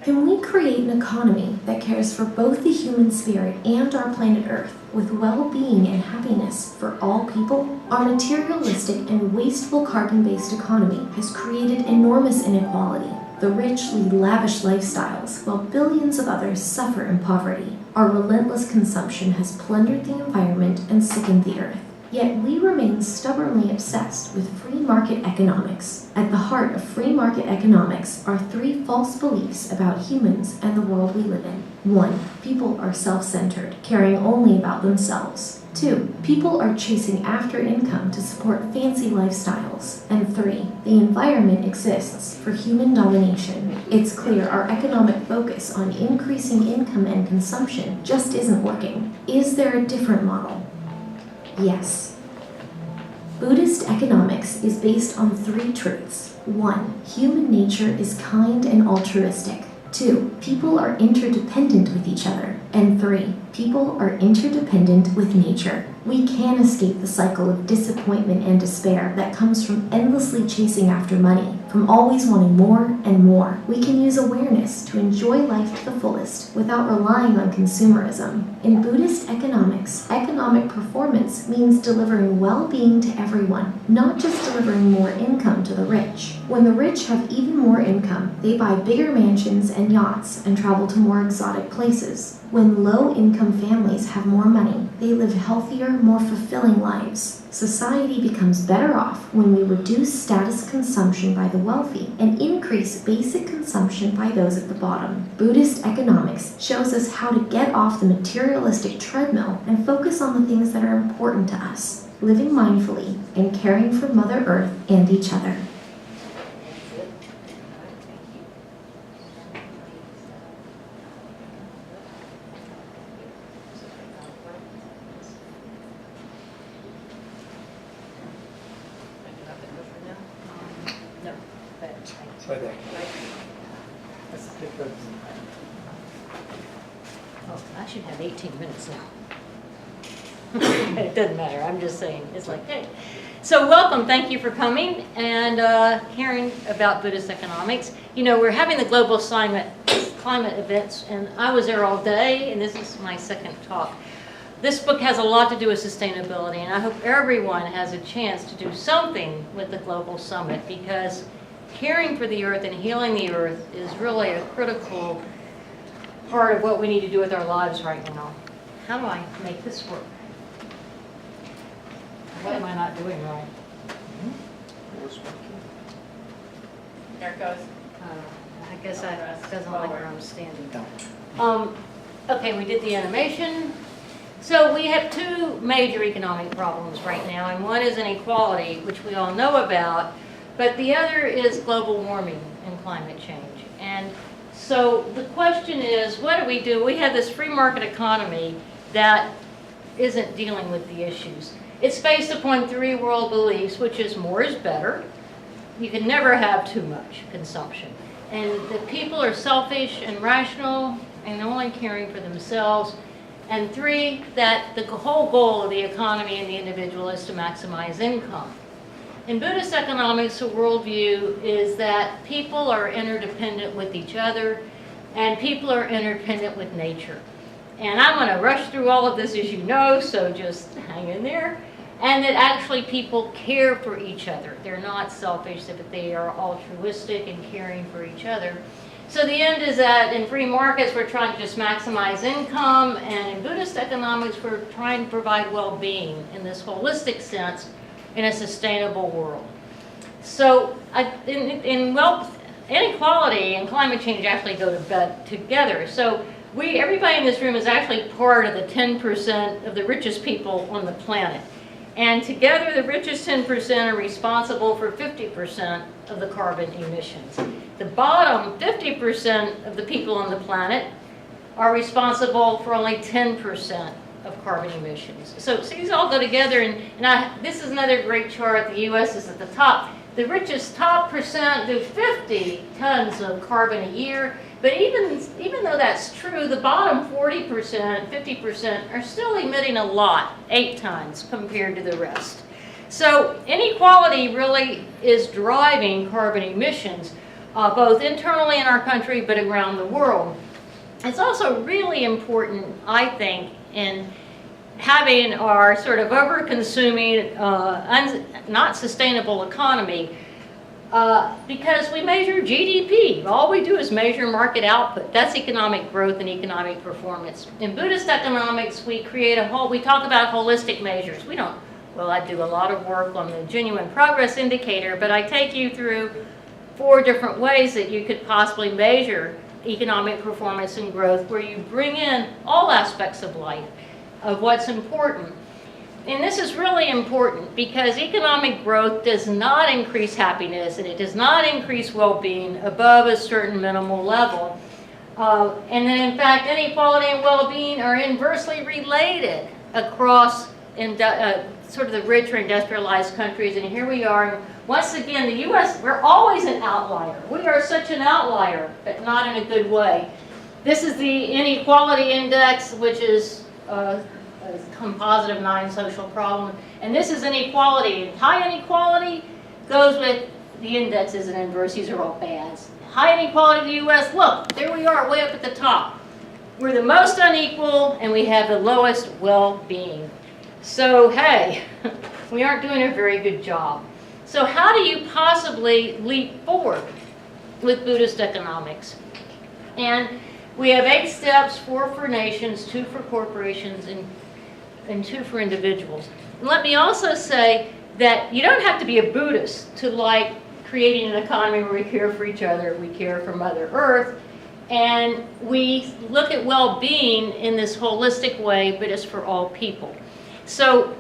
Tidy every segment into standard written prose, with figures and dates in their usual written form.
Can we create an economy that cares for both the human spirit and our planet Earth, with well-being and happiness for all people? Our materialistic and wasteful carbon-based economy has created enormous inequality. The rich lead lavish lifestyles, while billions of others suffer in poverty. Our relentless consumption has plundered the environment and sickened the Earth. Yet we remain stubbornly obsessed with free market economics. At the heart of free market economics are three false beliefs about humans and the world we live in. 1. People are self-centered, caring only about themselves. 2. People are chasing after income to support fancy lifestyles. And 3. The environment exists for human domination. It's clear our economic focus on increasing income and consumption just isn't working. Is there a different model? Yes. Buddhist economics is based on three truths. 1. Human nature is kind and altruistic. 2. People are interdependent with each other. And 3. People are interdependent with nature. We can escape the cycle of disappointment and despair that comes from endlessly chasing after money, from always wanting more and more. We can use awareness to enjoy life to the fullest without relying on consumerism. In Buddhist economics, economic performance means delivering well-being to everyone, not just delivering more income to the rich. When the rich have even more income, they buy bigger mansions and yachts and travel to more exotic places. When low-income families have more money, they live healthier, more fulfilling lives. Society becomes better off when we reduce status consumption by the wealthy and increase basic consumption by those at the bottom. Buddhist economics shows us how to get off the materialistic treadmill and focus on the things that are important to us, living mindfully and caring for Mother Earth and each other. Right there. Oh, I should have 18 minutes now. It doesn't matter. I'm just saying. It's like, hey. So welcome. Thank you for coming and hearing about Buddhist economics. You know, we're having the global climate events, and I was there all day, and this is my second talk. This book has a lot to do with sustainability, and I hope everyone has a chance to do something with the Global Summit, because caring for the earth and healing the earth is really a critical part of what we need to do with our lives right now. How do I make this work? What am I not doing right? There it goes. I guess it doesn't like where I'm standing. Okay, we did the animation. So we have two major economic problems right now, and one is inequality, which we all know about, but the other is global warming and climate change. And so the question is, what do? We have this free market economy that isn't dealing with the issues. It's based upon three world beliefs, which is more is better. You can never have too much consumption. And the people are selfish and rational and only caring for themselves. And 3, that the whole goal of the economy and the individual is to maximize income. In Buddhist economics, the worldview is that people are interdependent with each other and people are interdependent with nature. And I'm going to rush through all of this, as you know, so just hang in there. And that actually people care for each other. They're not selfish, but they are altruistic and caring for each other. So the end is that in free markets, we're trying to just maximize income, and in Buddhist economics, we're trying to provide well-being in this holistic sense in a sustainable world. So inequality and climate change actually go to bed together. So everybody in this room is actually part of the 10% of the richest people on the planet. And together, the richest 10% are responsible for 50% of the carbon emissions. The bottom 50% of the people on the planet are responsible for only 10% of carbon emissions. So these all go together, and this is another great chart. The U.S. is at the top. The richest top percent do 50 tons of carbon a year, but even though that's true, the bottom 40%, 50% are still emitting a lot, 8 tons compared to the rest. So inequality really is driving carbon emissions. both internally in our country but around the world. It's also really important, I think, in having our sort of over-consuming, not sustainable economy, because we measure GDP. All we do is measure market output. That's economic growth and economic performance. In Buddhist economics, we talk about holistic measures. Well, I do a lot of work on the genuine progress indicator, but I take you through 4 different ways that you could possibly measure economic performance and growth, where you bring in all aspects of life, of what's important. And this is really important because economic growth does not increase happiness, and it does not increase well-being above a certain minimal level. And then in fact, inequality and well-being are inversely related across sort of the richer industrialized countries. And here we are. Once again, the U.S., we're always an outlier. We are such an outlier, but not in a good way. This is the inequality index, which is a composite of 9 social problems. And this is inequality. High inequality goes with the indexes and inverse. These are all bads. High inequality in the U.S., look, there we are, way up at the top. We're the most unequal, and we have the lowest well-being. So, hey, we aren't doing a very good job. So how do you possibly leap forward with Buddhist economics? And we have 8 steps, 4 for nations, 2 for corporations, and 2 for individuals. And let me also say that you don't have to be a Buddhist to like creating an economy where we care for each other, we care for Mother Earth, and we look at well-being in this holistic way, but it's for all people. So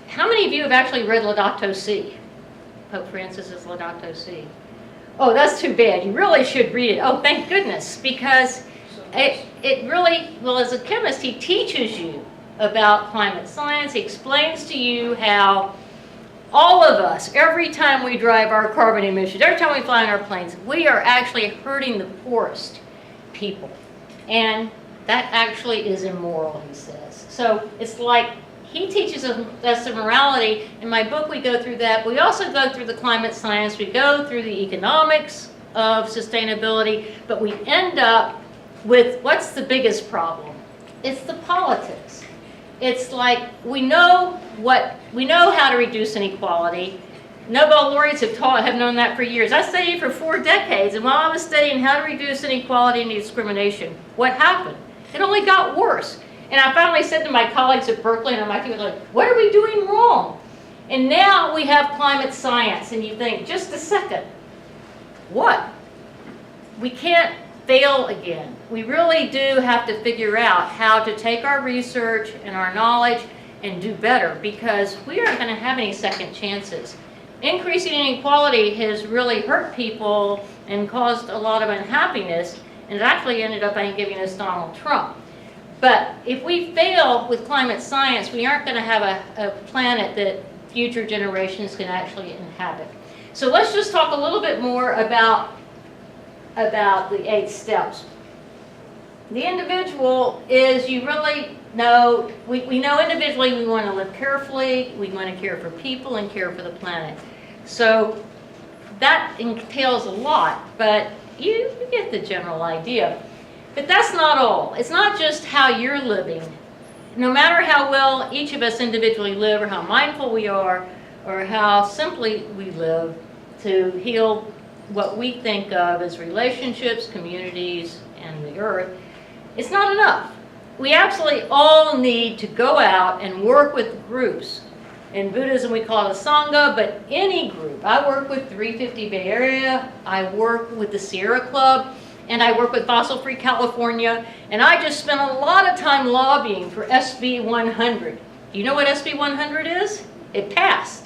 how many of you have actually read Laudato Si? Pope Francis's Laudato Si. Oh, that's too bad. You really should read it. Oh, thank goodness, because it really, well, as a chemist, he teaches you about climate science. He explains to you how all of us, every time we drive our carbon emissions, every time we fly in our planes, we are actually hurting the poorest people. And that actually is immoral, he says. So it's like, he teaches us the morality. In my book, we go through that. We also go through the climate science. We go through the economics of sustainability. But we end up with what's the biggest problem? It's the politics. It's like we know how to reduce inequality. Nobel laureates have known that for years. I studied for 4 decades, and while I was studying how to reduce inequality and discrimination, what happened? It only got worse. And I finally said to my colleagues at Berkeley, and my team was like, what are we doing wrong? And now we have climate science, and you think, just a second, what? We can't fail again. We really do have to figure out how to take our research and our knowledge and do better, because we aren't going to have any second chances. Increasing inequality has really hurt people and caused a lot of unhappiness, and it actually ended up giving us Donald Trump. But if we fail with climate science, we aren't going to have a planet that future generations can actually inhabit. So let's just talk a little bit more about the 8 steps. The individual is, you really know, we know individually we want to live carefully, we want to care for people and care for the planet. So that entails a lot, but you get the general idea. But that's not all. It's not just how you're living. No matter how well each of us individually live, or how mindful we are, or how simply we live, to heal what we think of as relationships, communities, and the earth, it's not enough. We absolutely all need to go out and work with groups. In Buddhism, we call it a Sangha, but any group. I work with 350 Bay Area, I work with the Sierra Club, and I work with Fossil Free California, and I just spent a lot of time lobbying for SB 100. Do you know what SB 100 is? It passed.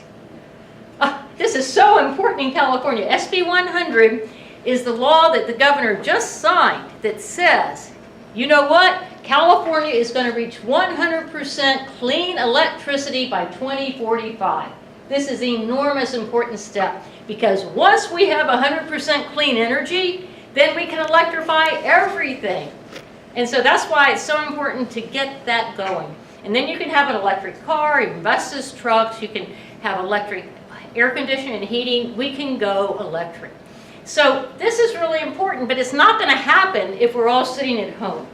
This is so important in California. SB 100 is the law that the governor just signed that says, you know what? California is going to reach 100% clean electricity by 2045. This is an enormous important step, because once we have 100% clean energy, then we can electrify everything. And so that's why it's so important to get that going. And then you can have an electric car, even buses, trucks, you can have electric air conditioning and heating. We can go electric. So this is really important, but it's not going to happen if we're all sitting at home.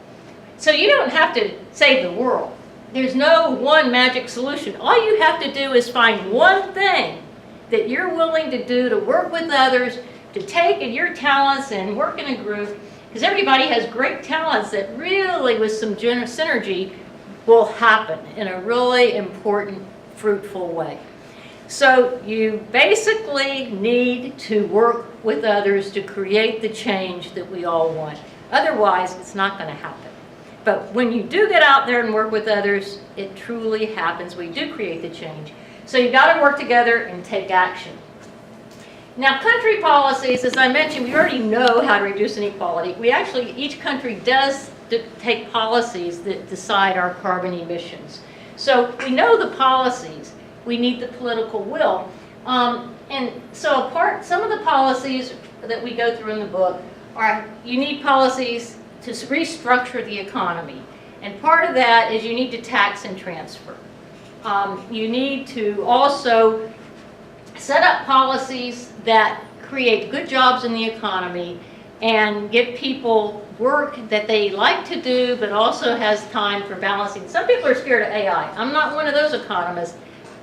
So you don't have to save the world. There's no one magic solution. All you have to do is find one thing that you're willing to do to work with others, to take in your talents and work in a group, because everybody has great talents that really, with some synergy, will happen in a really important, fruitful way. So you basically need to work with others to create the change that we all want. Otherwise, it's not going to happen. But when you do get out there and work with others, it truly happens. We do create the change. So you've got to work together and take action. Now, country policies, as I mentioned, we already know how to reduce inequality. We actually, each country does take policies that decide our carbon emissions. So we know the policies. We need the political will. And so some of the policies that we go through in the book are, you need policies to restructure the economy. And part of that is you need to tax and transfer. You need to also set up policies that create good jobs in the economy and give people work that they like to do, but also has time for balancing. Some people are scared of AI. I'm not one of those economists.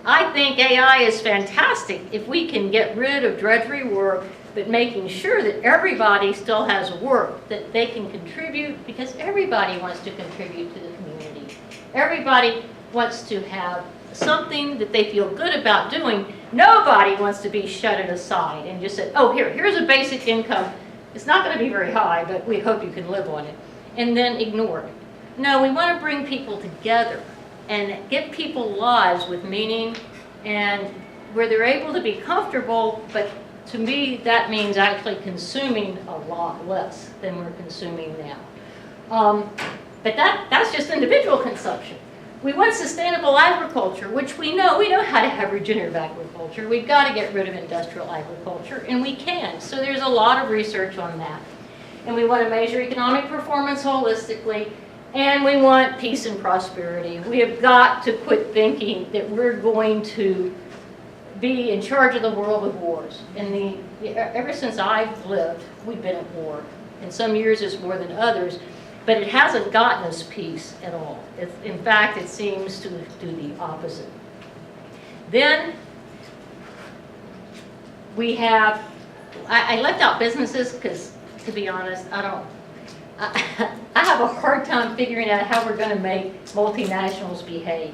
I think AI is fantastic if we can get rid of drudgery work, but making sure that everybody still has work that they can contribute, because everybody wants to contribute to the community. Everybody wants to have something that they feel good about doing. Nobody wants to be shutted aside and just say, oh, here's a basic income. It's not going to be very high, but we hope you can live on it, and then ignore it. No, we want to bring people together and give people lives with meaning, and where they're able to be comfortable, but to me that means actually consuming a lot less than we're consuming now. But that's just individual consumption. We want sustainable agriculture, which we know how to have regenerative agriculture. We've got to get rid of industrial agriculture, and we can. So there's a lot of research on that. And we want to measure economic performance holistically, and we want peace and prosperity. We have got to quit thinking that we're going to be in charge of the world with wars. Ever since I've lived, we've been at war. In some years it's more than others. But it hasn't gotten us peace at all. In fact, it seems to do the opposite. Then we have, I left out businesses because, to be honest, I have a hard time figuring out how we're going to make multinationals behave.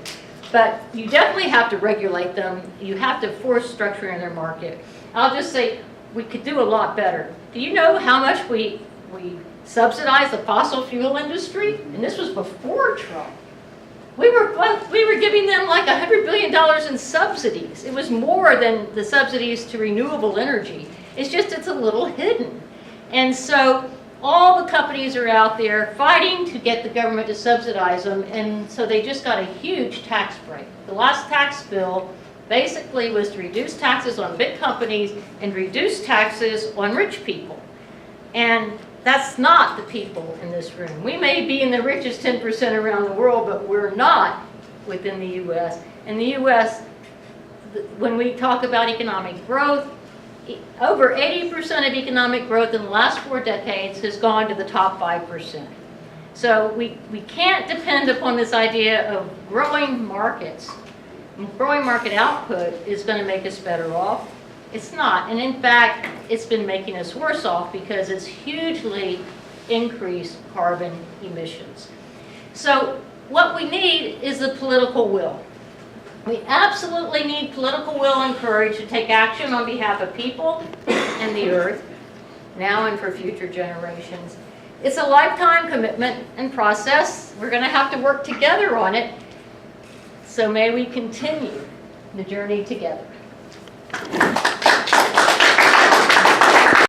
But you definitely have to regulate them. You have to force structure in their market. I'll just say we could do a lot better. Do you know how much we subsidize the fossil fuel industry? And this was before Trump. We were giving them like $100 billion in subsidies. It was more than the subsidies to renewable energy. It's a little hidden. And so all the companies are out there fighting to get the government to subsidize them, and so they just got a huge tax break. The last tax bill basically was to reduce taxes on big companies and reduce taxes on rich people. And that's not the people in this room. We may be in the richest 10% around the world, but we're not within the U.S. In the U.S., when we talk about economic growth, over 80% of economic growth in the last 4 decades has gone to the top 5%. So we can't depend upon this idea of growing markets. Growing market output is going to make us better off. It's not, and in fact, it's been making us worse off because it's hugely increased carbon emissions. So what we need is the political will. We absolutely need political will and courage to take action on behalf of people and the earth, now and for future generations. It's a lifetime commitment and process. We're going to have to work together on it. So may we continue the journey together.